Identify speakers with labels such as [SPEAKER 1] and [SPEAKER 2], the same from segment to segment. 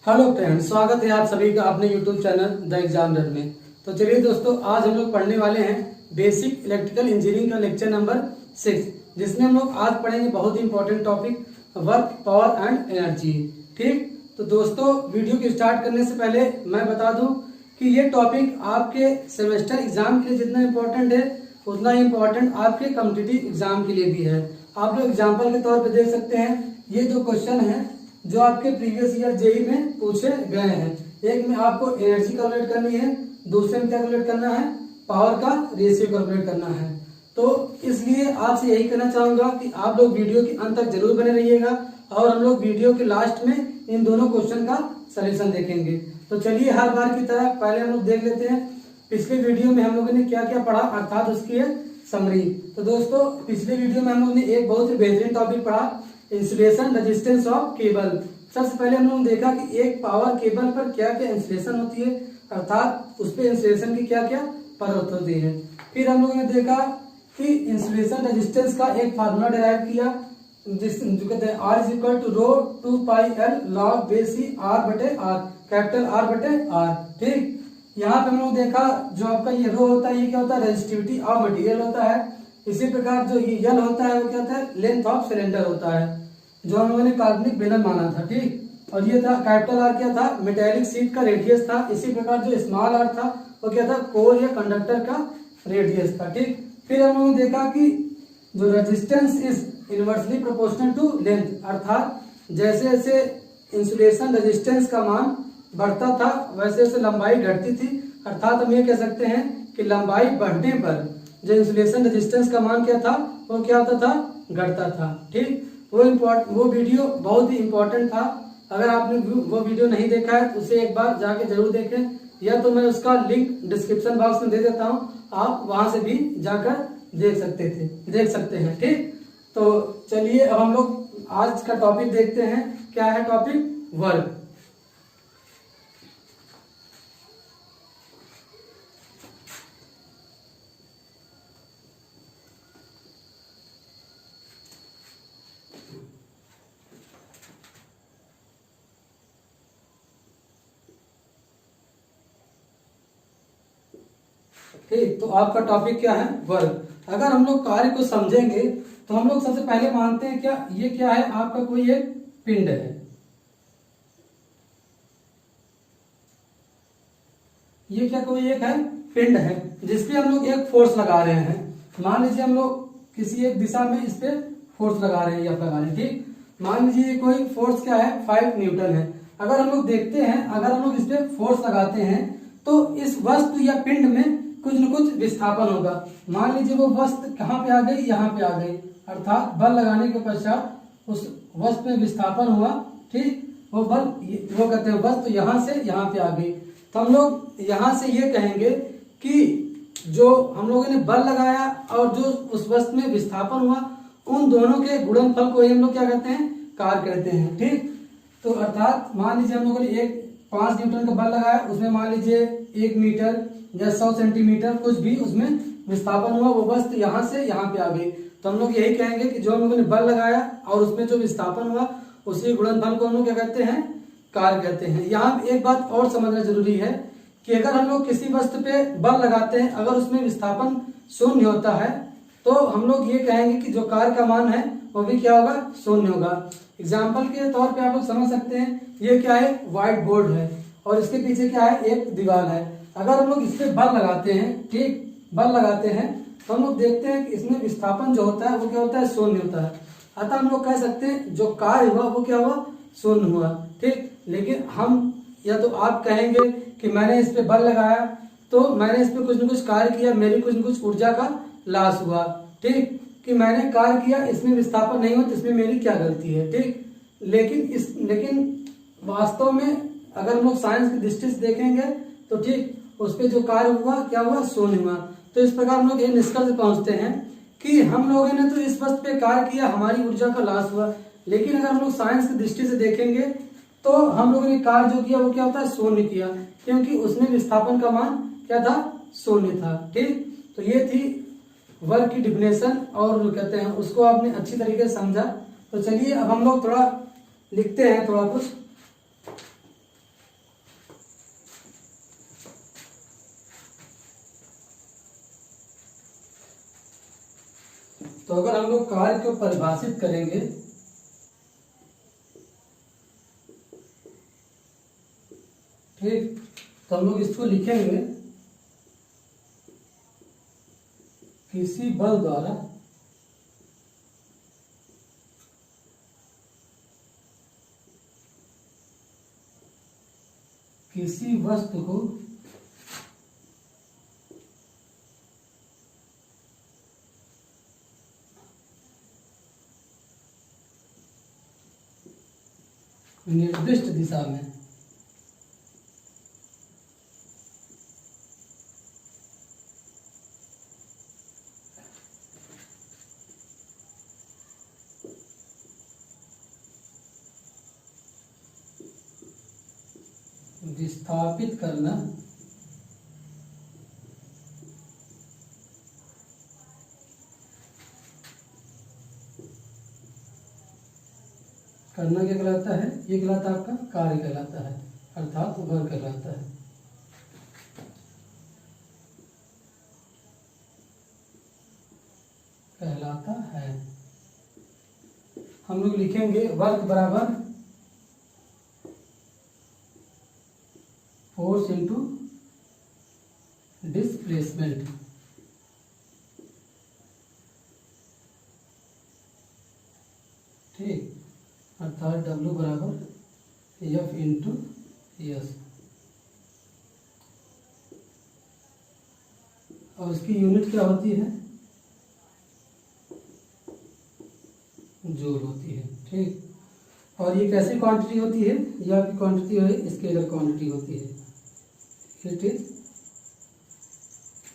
[SPEAKER 1] Hello friends, स्वागत है आप सभी का अपने यूट्यूब चैनल द एग्जामिनर में। तो चलिए दोस्तों, आज हम लोग पढ़ने वाले हैं बेसिक इलेक्ट्रिकल इंजीनियरिंग का लेक्चर नंबर 6, जिसमें हम लोग आज पढ़ेंगे बहुत ही important topic work, power and energy. ठीक, तो दोस्तों वीडियो को स्टार्ट करने से पहले मैं बता दूं कि ये टॉपिक आपके सेमेस्टर एग्जाम के लिए जितना इम्पोर्टेंट है उतना ही इम्पोर्टेंट आपके कॉम्पिटिटिव एग्जाम के लिए भी है। आप लोग एग्जाम्पल के तौर पर देख सकते हैं, ये जो क्वेश्चन है जो आपके प्रीवियस ईयर जेई में पूछे गए हैं। एक में आपको एनर्जी कैलकुलेट करनी है, दूसरे में क्या कैलकुलेट करना है, पावर का रेशियो कैलकुलेट करना है। तो इसलिए आपसे यही कहना चाहूंगा कि आप लोग वीडियो के अंत तक जरूर बने रहिएगा और हम लोग वीडियो के लास्ट में इन दोनों क्वेश्चन का सलूशन देखेंगे। तो चलिए हर बार की तरह पहले हम लोग देख लेते हैं पिछले वीडियो में हम लोगों ने क्या क्या पढ़ा, अर्थात उसकी है समरी। तो दोस्तों पिछले वीडियो में हम लोग ने एक बहुत ही बेहतरीन टॉपिक पढ़ा, इंसुलेशन रेजिस्टेंस ऑफ केबल। सबसे पहले हम लोगों ने देखा कि एक पावर केबल पर क्या क्या इंसुलेशन होती है, अर्थात उस पर इंसुलेशन की क्या क्या परत होती है। फिर हम लोगों ने देखा कि इंसुलेशन रेजिस्टेंस का एक फार्मूला डिराइव किया, जो कहते हैं R is equal to rho 2πL log बेसी R बटे R, कैपिटल R बटे R। ठीक, यहाँ पे हम लोग देखा जो आपका ये रो होता है, ये क्या होता है, रेजिस्टिविटी ऑफ मटेरियल होता है। इसी प्रकार जो ये यल होता है वो क्या होता है, लेंथ ऑफ सिलेंडर होता है, जो हम लोगों ने काल्पनिक बेलन माना था। ठीक, और ये था कैपिटल आर क्या था, मेटेलिक शीट का रेडियस था। इसी प्रकार जो स्मॉल आर था वो क्या था, कोर या कंडक्टर का रेडियस था। ठीक, फिर हम लोगों ने देखा कि जो resistance is inversely proportional to length, अर्थात जैसे जैसे इंसुलेशन रेजिस्टेंस का मान बढ़ता था वैसे वैसे लंबाई घटती थी। अर्थात हम ये कह सकते हैं कि लंबाई बढ़ने पर जो इंसुलेशन रेजिस्टेंस का मान क्या था, वो क्या होता था, घटता था। ठीक, वो वीडियो बहुत ही इंपॉर्टेंट था। अगर आपने वो वीडियो नहीं देखा है तो उसे एक बार जाके जरूर देखें, या तो मैं उसका लिंक डिस्क्रिप्शन बॉक्स में दे देता हूँ, आप वहां से भी जाकर देख सकते हैं। ठीक, तो चलिए अब हम लोग आज का टॉपिक देखते हैं। क्या है टॉपिक, वर्क। ठीक, तो आपका टॉपिक क्या है, वर्क। अगर हम लोग कार्य को समझेंगे तो हम लोग सबसे पहले मानते हैं क्या, ये क्या है, आपका कोई एक पिंड है। ये क्या कोई एक है, पिंड है, जिसपे हम लोग एक फोर्स लगा रहे हैं। मान लीजिए हम लोग किसी एक दिशा में इस पे फोर्स लगा रहे हैं या लगा रहे हैं। ठीक, मान लीजिए कोई फोर्स क्या है, 5 न्यूटन है। अगर हम लोग देखते हैं, अगर हम लोग इस पे फोर्स लगाते हैं तो इस वस्तु या पिंड में कुछ न कुछ विस्थापन होगा। मान लीजिए वो वस्तु कहाँ पे आ गई, यहाँ पे आ गई, अर्थात बल लगाने के पश्चात उस वस्तु में विस्थापन हुआ। ठीक, वो बल, वो कहते हैं वस्तु यहाँ से यहाँ पे आ गई। तो हम लोग यहाँ से ये कहेंगे कि जो हम लोगों ने बल लगाया और जो उस वस्तु में विस्थापन हुआ, उन दोनों के गुणनफल को हम लोग क्या कहते हैं, कार्य कहते हैं। ठीक, तो अर्थात मान लीजिए हम लोगों ने एक 5 न्यूटन का बल लगाया, उसमें मान लीजिए 1 मीटर या 100 सेंटीमीटर कुछ भी उसमें विस्थापन हुआ, वो वस्तु यहाँ से यहाँ पे आ गई। तो हम लोग यही कहेंगे कि जो हम लोगों ने बल लगाया और उसमें जो विस्थापन हुआ उसी गुणनफल को हम लोग क्या कहते हैं, कार्य कहते हैं। यहाँ एक बात और समझना जरूरी है कि अगर हम लोग किसी वस्तु पे बल लगाते हैं, अगर उसमें विस्थापन शून्य होता है तो हम लोग ये कहेंगे कि जो कार्य का मान है वो भी क्या होगा, शून्य होगा। एग्जाम्पल के तौर पे आप लोग समझ सकते हैं, ये क्या है, व्हाइट बोर्ड है और इसके पीछे क्या है, एक दीवार है। अगर हम लोग इस पे बल लगाते हैं, ठीक, बल लगाते हैं तो हम लोग देखते हैं कि इसमें विस्थापन जो होता है वो क्या होता है, शून्य होता है। अतः हम लोग कह सकते हैं जो कार्य हुआ वो क्या हुआ, शून्य हुआ। ठीक, लेकिन हम या तो आप कहेंगे कि मैंने इस पे बल लगाया तो मैंने इस पे कुछ न कुछ कार्य किया, मेरी कुछ न कुछ ऊर्जा का लॉस हुआ। ठीक, कि मैंने कार्य किया, इसमें विस्थापन नहीं हुआ तो इसमें मेरी क्या गलती है। ठीक, लेकिन वास्तव में अगर हम लोग साइंस की दृष्टि से देखेंगे तो ठीक, उस पे जो कार्य हुआ क्या हुआ, शून्य हुआ। तो इस प्रकार हम लोग ये निष्कर्ष पहुंचते हैं कि हम लोगों ने तो इस वस्तु पे कार्य किया, हमारी ऊर्जा का लॉस हुआ। लेकिन अगर हम लोग साइंस की दृष्टि से देखेंगे तो हम लोगों ने कार्य जो किया वो क्या होता है, शून्य किया, क्योंकि उसमें विस्थापन का मान क्या था, शून्य था। ठीक, तो ये थी वर्क की डिफिनेशन और जो कहते हैं उसको आपने अच्छी तरीके से समझा। तो चलिए अब हम लोग थोड़ा लिखते हैं थोड़ा कुछ। तो अगर हम लोग कार्य को परिभाषित करेंगे ठीक, तो हम लोग इसको लिखेंगे किसी बल द्वारा किसी वस्तु को निर्दिष्ट दिशा में विस्थापित करना क्या कहलाता है? ये कहलाता है आपका कार्य कहलाता है, अर्थात वर्क कहलाता है। हम लोग लिखेंगे वर्क बराबर फोर्स इंटू डिस्प्लेसमेंट। ठीक, अर्थात W बराबर F इंटू एस, और इसकी यूनिट क्या होती है? जूल होती है। ठीक, और ये कैसी क्वांटिटी होती है? ये आपकी क्वांटिटी है, स्केलर क्वांटिटी होती है। इट इज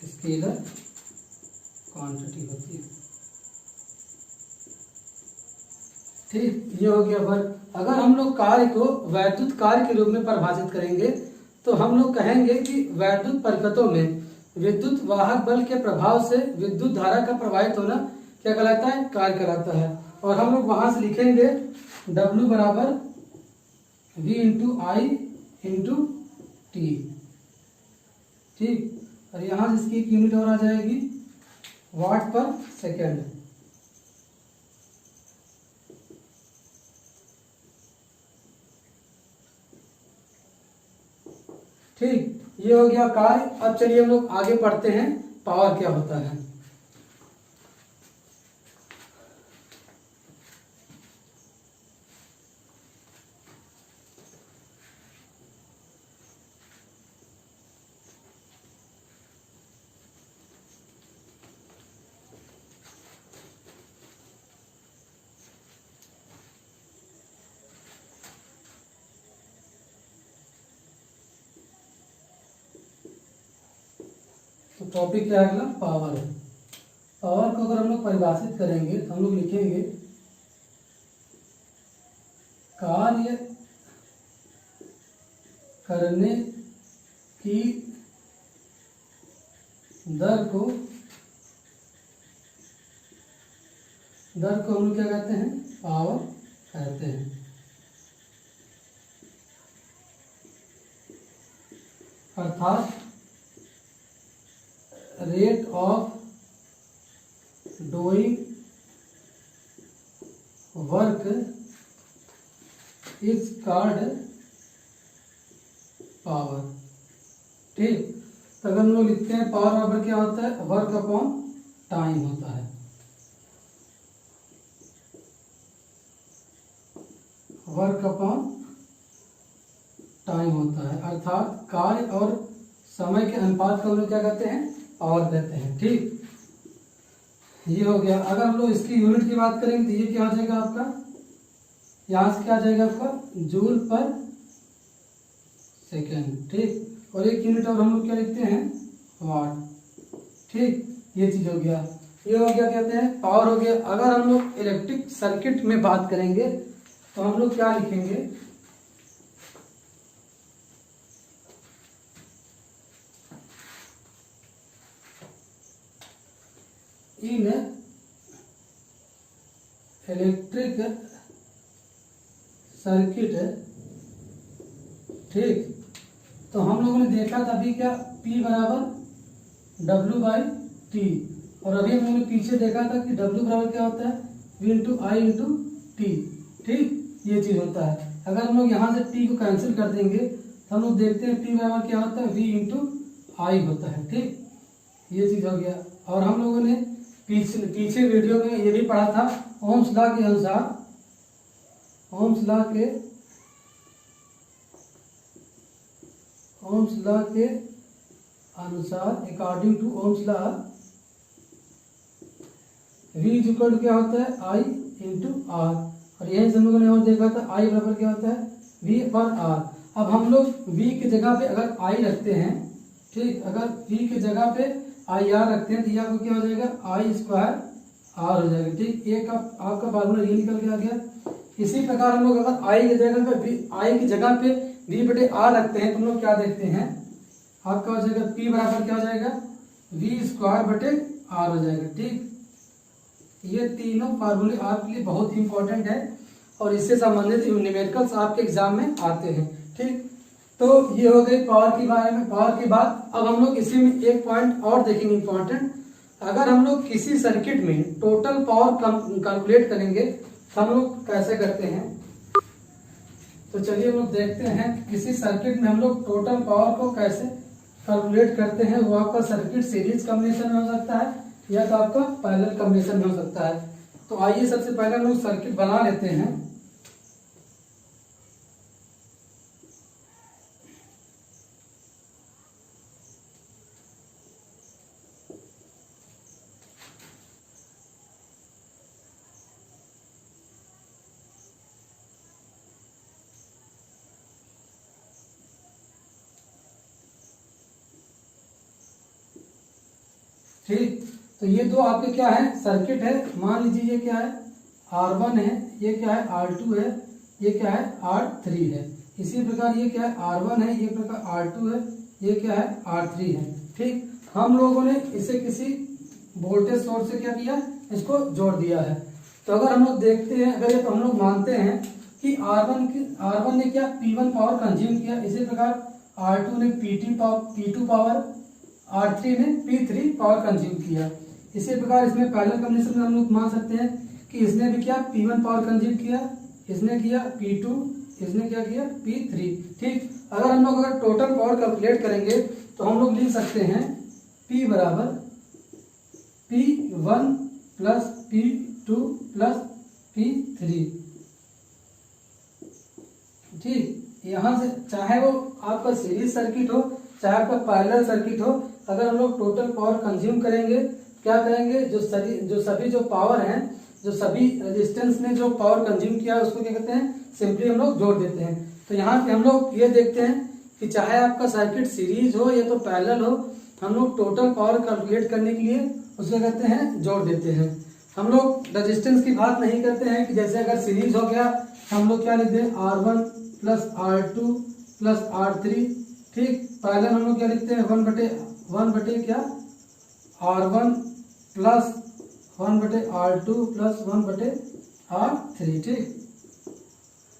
[SPEAKER 1] स्केलर क्वांटिटी होती है। ठीक, ये हो गया वर्क। अगर हम लोग कार्य को वैद्युत कार्य के रूप में परिभाषित करेंगे तो हम लोग कहेंगे कि वैद्युत परिपथों में विद्युत वाहक बल के प्रभाव से विद्युत धारा का प्रवाहित होना क्या कहलाता है? कार्य कहलाता है। और हम लोग वहां से लिखेंगे W बराबर V इंटू आई इंटू टी। ठीक, और यहाँ से इसकी एक यूनिट और आ जाएगी वाट पर सेकेंड। ठीक, ये हो गया कार्य। अब चलिए हम लोग आगे पढ़ते हैं पावर क्या होता है। तो टॉपिक क्या है अगला? पावर है। पावर को अगर हम लोग परिभाषित करेंगे तो हम लोग लिखेंगे कार्य करने की दर को हम लोग क्या कहते हैं? पावर कहते हैं। अर्थात rate of doing work is called power. ठीक, तो अगर हम लोग लिखते हैं पावर बराबर क्या होता है? वर्क अपॉन टाइम होता है। वर्क अपॉन टाइम होता है, अर्थात कार्य और समय के अनुपात को हम लोग क्या कहते हैं? पावर कहते हैं। ठीक, ये हो गया। अगर हम लोग इसकी यूनिट की बात करेंगे तो ये क्या हो जाएगा आपका? यहाँ से क्या आ जाएगा आपका? जूल पर सेकेंड। ठीक, और एक यूनिट और हम लोग क्या लिखते हैं? वाट। ठीक, ये चीज हो गया। ये हो गया कहते हैं पावर हो गया। अगर हम लोग इलेक्ट्रिक सर्किट में बात करेंगे तो हम लोग क्या लिखेंगे? इन इलेक्ट्रिक सर्किट। ठीक, तो हम लोगों ने देखा था अभी क्या? P बराबर W बाई टी, और अभी हम लोगों ने पीछे देखा था कि W बराबर क्या होता है, V इंटू आई इंटू टी। ठीक, ये चीज होता है। अगर हम लोग यहाँ से T को कैंसिल कर देंगे तो हम लोग देखते हैं T बराबर क्या होता है, V इंटू आई होता है। ठीक, ये चीज हो गया। और हम लोगों ने पीछे वीडियो में ये भी पढ़ा था, ओम्स लॉ के अनुसार, ओम्स लॉ के अनुसार, according to Ohm's law, V is equal to क्या होता है, I इंटू आर। और यही हम लोगों ने और देखा था I बराबर क्या होता है, V पर आर। अब हम लोग V की जगह पे अगर I रखते हैं, ठीक, अगर V की जगह पे आई आर रखते हैं तो ये आपको क्या हो जाएगा, आई स्क्वायर आर हो जाएगा। ठीक, एक आपका फार्मूला ये निकल के आ गया। इसी प्रकार हम लोग अगर आई की जगह पे V बटे आर रखते हैं तो हम लोग क्या देखते हैं, आपका हो जाएगा P बराबर क्या हो जाएगा, V स्क्वायर बटे आर हो जाएगा। ठीक, ये तीनों फार्मूले आपके लिए बहुत ही इंपॉर्टेंट है और इससे संबंधित न्यूमेरिकल्स आपके एग्जाम में आते हैं। ठीक, तो ये हो गई पावर के बारे में। पावर की बात, अब हम लोग इसी में एक पॉइंट और देखेंगे इंपॉर्टेंट। अगर हम लोग किसी सर्किट में टोटल पावर कैलकुलेट करेंगे तो हम लोग कैसे करते हैं, तो चलिए हम लोग देखते हैं किसी सर्किट में हम लोग टोटल पावर को कैसे कैलकुलेट करते हैं। वो आपका सर्किट सीरीज कॉम्बिनेशन में हो सकता है या तो आपका पैरेलल कॉम्बिनेशन में हो सकता है। तो आइए सबसे पहले हम लोग सर्किट बना लेते हैं। ठीक, तो ये दो आपके क्या है, सर्किट है। मान लीजिए ये क्या है, R1 है, ये क्या है, R2 है, ये क्या है, R3 है। इसी प्रकार ये क्या है, R1 है, ये प्रकार R2 है, ये क्या है, R3 है। ठीक, हम लोगों ने इसे किसी वोल्टेज सोर्स से क्या किया, इसको जोड़ दिया है। तो अगर हम लोग देखते हैं, अगर ये तो हम लोग मानते हैं कि R1 ने क्या, P1 पावर कंज्यूम किया, इसी प्रकार R2 ने P2 पावर, R3 ने P3 पावर कंज्यूम किया। इसी प्रकार इसमें पैरेलल कॉम्बिनेशन में हम लोग मान सकते हैं कि इसने भी क्या, P1 पावर कंज्यूम किया, इसने किया P2, इसने क्या किया, P3। ठीक, अगर हम लोग अगर टोटल पावर कैलकुलेट करेंगे तो हम लोग लिख सकते हैं P बराबर P1 plus P2 plus P3। ठीक, यहाँ से चाहे वो आपका सीरीज सर्किट हो चाहे आपका पैरेलल सर्किट हो, अगर हम लोग टोटल पावर कंज्यूम करेंगे, क्या करेंगे, जो सभी जो पावर हैं, जो सभी रेजिस्टेंस ने जो पावर कंज्यूम किया है उसको क्या कहते हैं, सिंपली हम लोग जोड़ देते हैं। तो यहाँ पे हम लोग ये देखते हैं कि चाहे आपका सर्किट सीरीज हो या तो पैरेलल हो, हम लोग टोटल पावर कैलकुलेट करने के लिए उसको कहते हैं जोड़ देते हैं। हम लोग रेजिस्टेंस की बात नहीं करते हैं कि जैसे अगर सीरीज हो गया हम लोग क्या लिखते हैं, R1 plus R2 plus R3। ठीक, पैरेलल हम लोग क्या लिखते हैं, वन बटे क्या, R1 प्लस 1 बटे R2 प्लस 1 बटे R3। ठीक,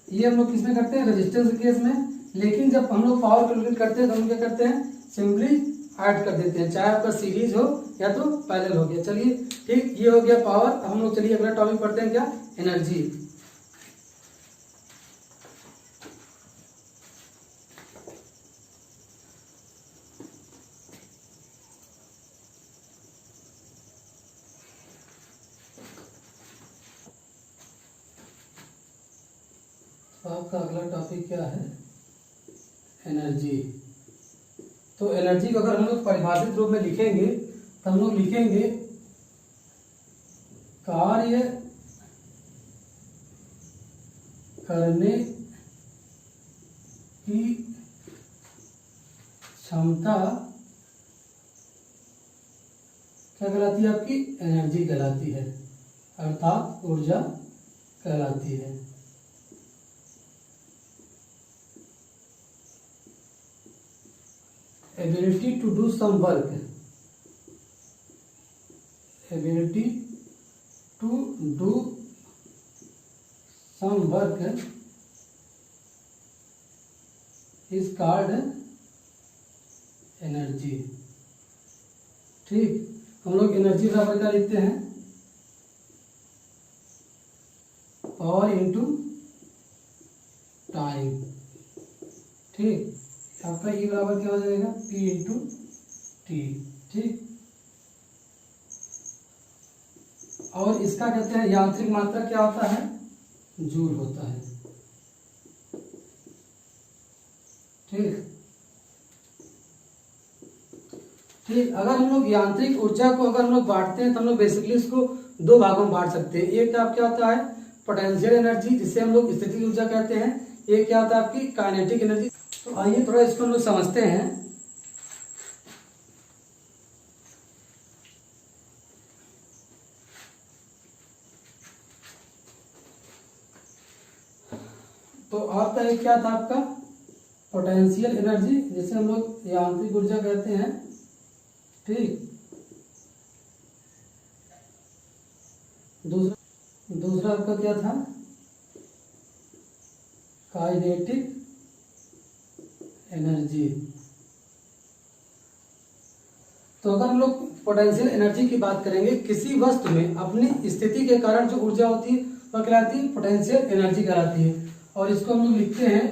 [SPEAKER 1] ये हम लोग किसमें करते हैं, रेजिस्टेंस के केस में। लेकिन जब हम लोग पावर कैलकुलेट करते हैं तो हम क्या करते हैं, सिंपली ऐड कर देते हैं, चाहे आपका सीरीज हो या तो पैरेलल हो गया। चलिए ठीक, ये हो गया पावर। अब हम लोग चलिए अगला टॉपिक पढ़ते हैं, क्या, एनर्जी। आपका अगला टॉपिक क्या है, एनर्जी। तो एनर्जी को अगर हम लोग परिभाषित रूप में लिखेंगे तो हम लोग लिखेंगे कार्य करने की क्षमता क्या कहलाती है, आपकी एनर्जी कहलाती है, अर्थात ऊर्जा कहलाती है। ability to do some work, ability to do some work is called energy। ठीक, हम लोग एनर्जी बराबर क्या लिखते हैं, पावर इंटू टाइम। ठीक, आपका ई बराबर क्या हो जाएगा, पी इंटू टी। ठीक, और इसका कहते हैं यांत्रिक मात्रा क्या होता है, जूल होता है। ठीक ठीक, अगर हम लोग यांत्रिक ऊर्जा को अगर हम लोग बांटते हैं तो हम लोग बेसिकली इसको दो भागों में बांट सकते हैं। एक क्या होता है पोटेंशियल एनर्जी, जिसे हम लोग स्थितिज ऊर्जा कहते हैं। एक क्या होता है आपकी काइनेटिक एनर्जी। तो आइए थोड़ा इसको हम लोग समझते हैं। तो आपका एक क्या था, आपका पोटेंशियल एनर्जी, जिसे हम लोग यांत्रिक ऊर्जा कहते हैं। ठीक, दूसरा आपका क्या था, काइनेटिक एनर्जी। तो अगर हम लोग पोटेंशियल एनर्जी की बात करेंगे, किसी वस्तु में अपनी स्थिति के कारण जो ऊर्जा होती है वह कहलाती है पोटेंशियल एनर्जी कहलाती है। और इसको हम लोग लिखते हैं,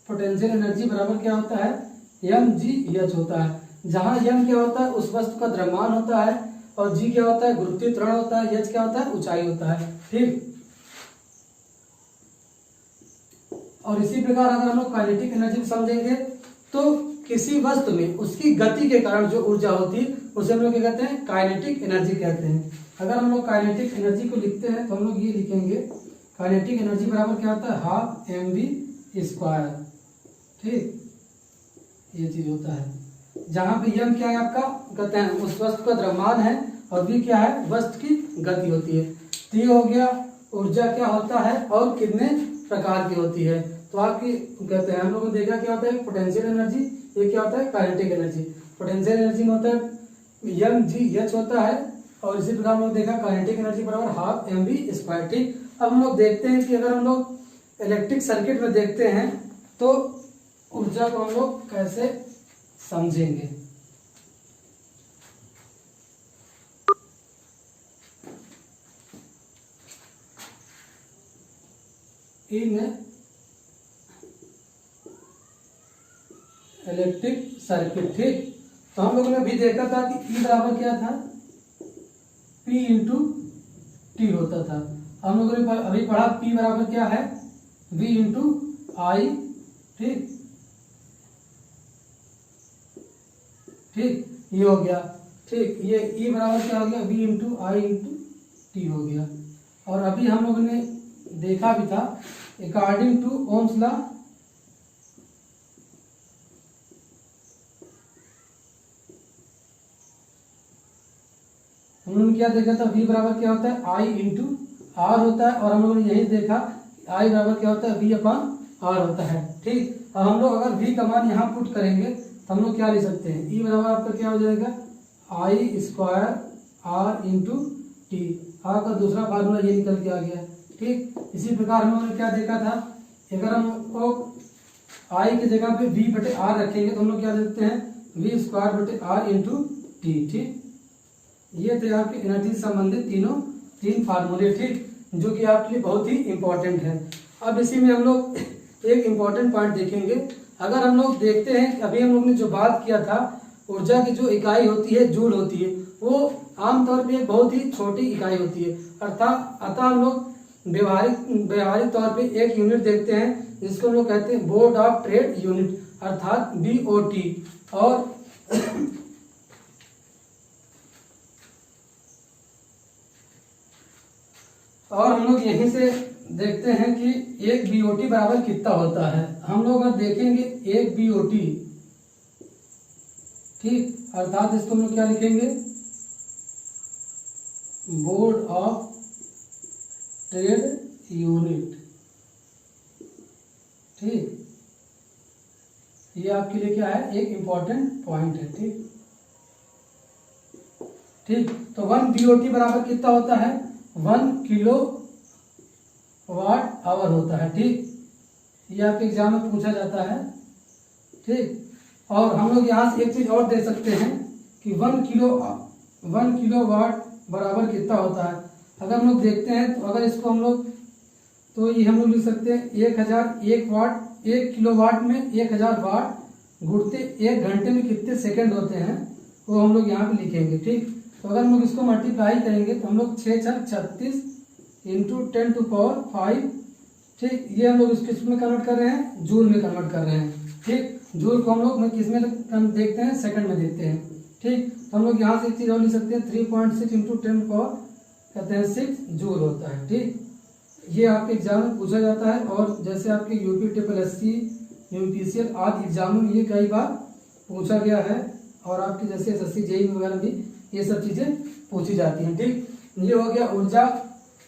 [SPEAKER 1] पोटेंशियल एनर्जी बराबर क्या होता है, mgh होता है। जहां m क्या होता है, उस वस्तु का द्रव्यमान होता है, और g क्या होता है, गुरुत्वीय त्वरण होता है, h क्या होता है, ऊंचाई होता है। ठीक, और इसी प्रकार अगर हम लोग काइनेटिक एनर्जी समझेंगे तो किसी वस्तु में उसकी गति के कारण जो ऊर्जा होती है उसे हम लोग क्या कहते हैं, काइनेटिक एनर्जी कहते हैं। अगर हम लोग काइनेटिक एनर्जी को लिखते हैं तो हम लोग ये लिखेंगे, काइनेटिक एनर्जी बराबर क्या होता है, हाफ mv²। ठीक, ये चीज होता है। जहां पे m क्या है आपका, कहते हैं उस वस्तु का द्रव्यमान है, और v क्या है, वस्तु की गति होती है। तो ये हो गया ऊर्जा क्या होता है और कितने प्रकार की होती है। तो आपकी कहते हैं हम लोगों ने देखा क्या होता है पोटेंशियल एनर्जी, ये क्या होता है काइनेटिक एनर्जी। पोटेंशियल एनर्जी में होता है mgh होता है, और इसी प्रकार हम लोग देखा काइनेटिक एनर्जी बराबर हाफ mv²। ठीक, अब हम लोग देखते हैं कि अगर हम लोग इलेक्ट्रिक सर्किट में देखते हैं तो ऊर्जा को हम लोग कैसे समझेंगे। इन इलेक्ट्रिक सर्किट। ठीक, तो हम लोगों ने भी देखा था कि E बराबर क्या था, P इंटू टी होता था। हम लोगों ने अभी पढ़ा P बराबर क्या है, V इंटू आई। ठीक ठीक, ये हो गया। ठीक, ये E बराबर क्या हो गया, V इंटू आई इंटू टी हो गया। और अभी हम लोगों ने देखा भी था अकॉर्डिंग टू ओम्स लॉ, हम लोगों ने क्या देखा था, V बराबर क्या होता है, I इंटू आर होता है। और हम लोगों ने यही देखा I बराबर क्या होता है, V अपॉन आर होता है। ठीक, अब हम लोग अगर V का मान यहाँ पुट करेंगे तो हम लोग क्या लिख सकते हैं, E बराबर आपका क्या हो जाएगा, I² R into T. Are का दूसरा फार्मूला ये निकल के आ गया। ठीक, इसी प्रकार हम लोगों ने क्या देखा था, अगर हम लोग I की जगह पे V/R रखेंगे तो हम लोग क्या लिखते हैं, V²/R इंटू टी। ठीक, ये थे आपके एनर्जी से संबंधित तीन फार्मूले। ठीक, जो कि आपके लिए बहुत ही इंपॉर्टेंट है। अब इसी में हम लोग एक इंपॉर्टेंट पॉइंट देखेंगे। अगर हम लोग देखते हैं कि अभी हम लोग ने जो बात किया था, ऊर्जा की जो इकाई होती है जूल होती है, वो आमतौर पे एक बहुत ही छोटी इकाई होती है। अतः हम लोग व्यवहारिक तौर पे एक यूनिट देखते हैं जिसको हम लोग कहते हैं बोर्ड ऑफ ट्रेड यूनिट, अर्थात BOT। और हम लोग यहीं से देखते हैं कि एक BOT बराबर कितना होता है। हम लोग अगर देखेंगे एक BOT, ठीक, अर्थात इसको हम लोग क्या लिखेंगे, बोर्ड ऑफ ट्रेड यूनिट। ठीक, ये आपके लिए क्या है, एक इंपॉर्टेंट पॉइंट है। ठीक ठीक, तो 1 BOT बराबर कितना होता है, 1 किलोवाट आवर होता है। ठीक, ये आपके एग्जाम में पूछा जाता है। ठीक, और हम लोग यहाँ से एक चीज और दे सकते हैं कि कि 1 किलोवाट बराबर कितना होता है। अगर हम लोग देखते हैं तो अगर इसको हम लोग, तो ये हम लोग लिख सकते हैं 1001 वाट, 1 किलोवाट में 1000 वाट गुणते 1 घंटे में कितने सेकंड होते हैं वो हम लोग यहाँ पे लिखेंगे। ठीक, तो अगर हम लोग इसको मल्टीप्लाई करेंगे तो हम लोग 6 × 36 इंटू 10⁵ ठीक, ये हम लोग किस में कन्वर्ट कर रहे हैं, जूल में कन्वर्ट कर रहे हैं। ठीक, जूल को हम लोग किस में देखते हैं, सेकंड में देखते हैं। ठीक, तो हम लोग यहाँ से एक चीज और लिख सकते हैं 3.6 इंटू 10 कहते हैं 6 जूल होता है। ठीक, ये आपके एग्जाम में पूछा जाता है और जैसे आपके यूपी SSC, UPSC आदि एग्जामों में ये कई बार पूछा गया है और आपके जैसे SSC JEE वगैरह भी ये सब चीजें पूछी जाती हैं। ठीक, ये हो गया ऊर्जा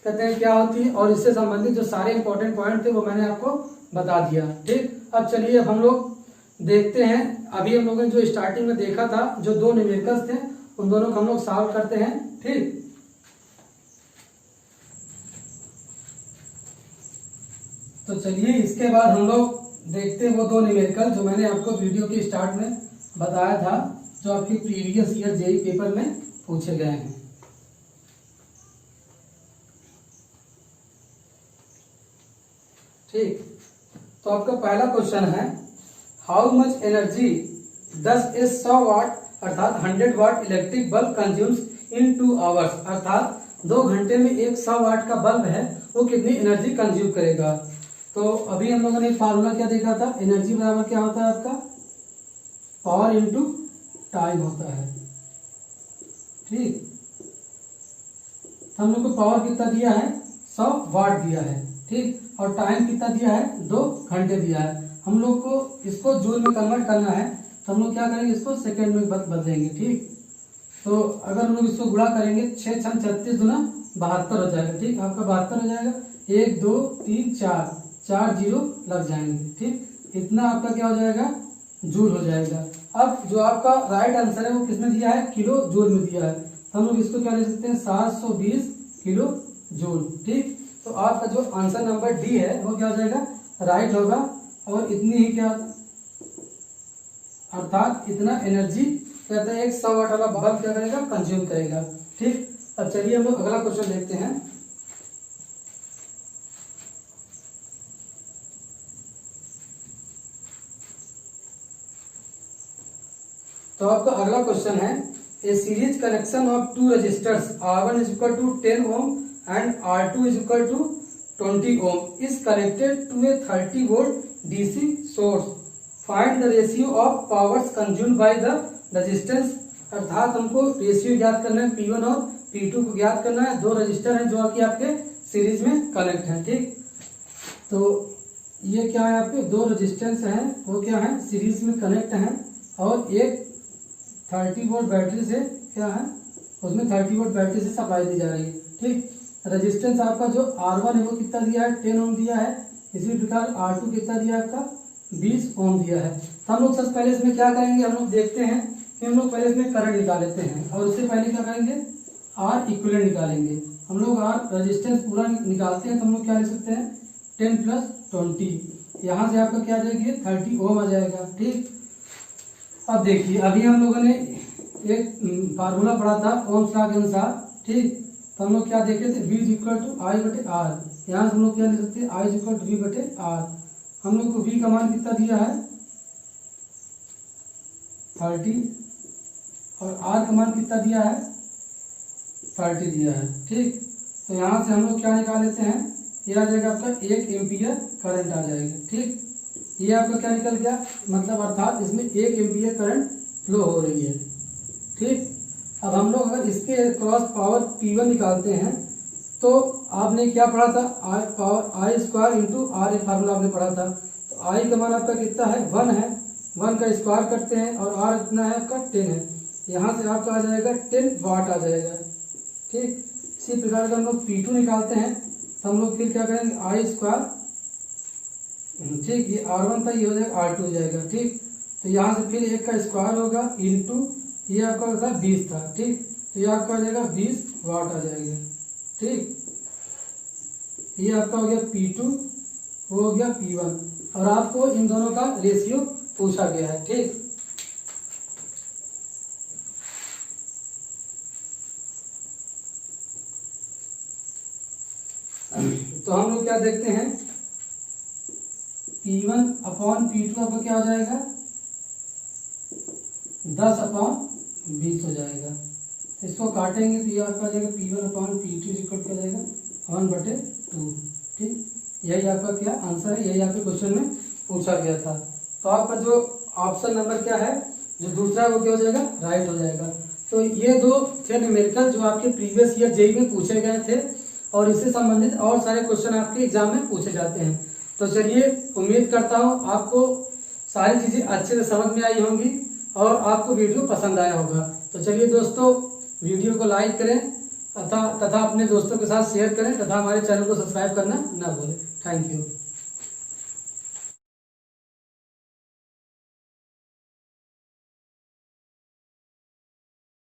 [SPEAKER 1] कहते हैं क्या होती है और इससे संबंधित जो सारे इंपॉर्टेंट पॉइंट थे वो मैंने आपको बता दिया। ठीक, अब चलिए अब हम लोग देखते हैं, अभी हम लोगों ने जो स्टार्टिंग में देखा था जो 2 न्यूमेरिकल्स थे उन दोनों को हम लोग सॉल्व करते हैं। ठीक, तो चलिए इसके बाद हम लोग देखते हैं वो 2 न्यूमेरिकल जो मैंने आपको वीडियो के स्टार्ट में बताया था, जो आपके प्रीवियस ईयर JEE पेपर में पूछे गए हैं। ठीक, तो आपका पहला क्वेश्चन है हाउ मच एनर्जी 100 वाट अर्थात 100 वाट इलेक्ट्रिक बल्ब कंज्यूम्स इन 2 आवर्स, अर्थात 2 घंटे में एक 100 वाट का बल्ब है वो कितनी एनर्जी कंज्यूम करेगा। तो अभी हम लोगों ने फार्मूला क्या देखा था, एनर्जी बराबर क्या होता है आपका, पावर इनटू टाइम होता है। ठीक, हम लोग को पावर कितना दिया है, 100 वाट दिया है। ठीक, और टाइम कितना दिया है, 2 घंटे दिया है। हम लोग को इसको जूल में कन्वर्ट करना है तो हम लोग क्या करेंगे, इसको सेकंड में बदलेंगे। ठीक, तो अगर हम लोग इसको गुणा करेंगे 6 × 36 गुना 72 हो जाएगा। ठीक, आपका 72 हो जाएगा, 1 2 3 4 जीरो लग जाएंगे। ठीक, इतना आपका क्या हो जाएगा, जूल हो जाएगा। अब जो आपका राइट आंसर है वो किसमें दिया है, किलो जूल में दिया है, तो हम लोग इसको क्या ले सकते हैं 720 किलो जूल। ठीक, तो आपका जो आंसर नंबर डी है वो क्या हो जाएगा, राइट होगा और इतनी ही क्या अर्थात इतना एनर्जी कहते हैं 100 वाट वाला बल्ब क्या करेगा, कंज्यूम करेगा। ठीक, अब चलिए हम लोग अगला क्वेश्चन देखते हैं। तो आपका अगला क्वेश्चन है a series connection of 2 resistors R1 = 10 ohm and R2 = 20 ohm is connected to a 30 volt DC source. Find the ratio of powers consumed by the resistance, अर्थात हमको रेशियो ज्ञात करना है, P1 और P2 को ज्ञात करना है। 2 रजिस्टर हैं जो कि आपके सीरीज में कनेक्ट हैं। ठीक, तो ये क्या है, आपके 2 रजिस्टेंस हैं वो क्या है, सीरीज में कनेक्ट हैं और एक 30 वोल्ट बैटरी से क्या है, उसमें 30 वोल्ट बैटरी से सप्लाई दी जा रही है। ठीक, रेजिस्टेंस आपका जो R1 है वो कितना दिया है, 10 ओम दिया है। इसी प्रकार R2 कितना दिया है आपका, 20 ओम दिया है। तो हम लोग सबसे पहले इसमें क्या करेंगे, हम लोग देखते हैं कि हम लोग पहले इसमें करंट निकाल लेते हैं और उससे पहले क्या करेंगे, R इक्विवेलेंट निकालेंगे। हम लोग R रेजिस्टेंस पूरा निकालते हैं तो हम लोग क्या लिख सकते हैं 10 + 20, यहाँ से आपका क्या आ जाएगी 30 ओम आ जाएगा। ठीक, अब देखिए अभी हम लोगों ने एक फार्मूला पढ़ा था ओम्स लॉ के अनुसार। ठीक, तो हम लोग क्या देखे थे, V = I/R, यहाँ से हम लोग क्या लिख सकते हैं I = V/R। हम लोग को V का मान कितना दिया है 30 और R का मान कितना दिया है 30 दिया है। ठीक, तो यहाँ से हम लोग क्या निकाल लेते हैं, ये आ जाएगा आपका 1 एम्पियर करंट आ जाएगा। ठीक, ये आपका क्या निकल गया, मतलब अर्थात इसमें 1 एम्पियर करंट फ्लो हो रही है। ठीक, अब हम लोग अगर इसके क्रॉस पावर P1 निकालते हैं तो आपने क्या पढ़ा था, I² × R फार्मूला आपने पढ़ा था। तो I का मान आपका कितना है 1 है, 1 का स्क्वायर करते हैं और R कितना है आपका 10 है, यहाँ से आपका आ जाएगा 10 वाट आ जाएगा। ठीक, इसी प्रकार से हम लोग P2 निकालते हैं तो हम लोग फिर क्या करेंगे I², ठीक, ये R1 था, ये हो जाएगा R2 हो जाएगा। ठीक, तो यहाँ से फिर 1 का स्क्वायर होगा इंटू ये आपका था 20 था। ठीक, तो ये आपका आ जाएगा 20 वाट आ जाएगा। ठीक, ये आपका हो गया P2, वो हो गया P1 और आपको इन दोनों का रेशियो पूछा गया है। ठीक, तो हम लोग क्या देखते हैं, P1 अपॉन P2 आपका क्या हो जाएगा, 10/20 हो जाएगा। इसको काटेंगे तो ये आपका आ जाएगा P1 अपॉन P2 इक्वल क्या जाएगा 1/2। ठीक, यही आपका क्या आंसर है, यही आपके क्वेश्चन में पूछा गया था। तो आपका जो ऑप्शन नंबर क्या है, जो दूसरा वो क्या हो जाएगा, राइट हो जाएगा। तो ये दो थे न्यूमेरिकल जो आपके प्रीवियस ईयर जेईई में पूछे गए थे और इससे संबंधित और सारे क्वेश्चन आपके एग्जाम में पूछे जाते हैं। तो चलिए, उम्मीद करता हूँ आपको सारी चीजें अच्छे से समझ में आई होंगी और आपको वीडियो पसंद आया होगा। तो चलिए दोस्तों, वीडियो को लाइक करें तथा अपने दोस्तों के साथ शेयर करें तथा हमारे चैनल को सब्सक्राइब करना ना भूलें। Thank you.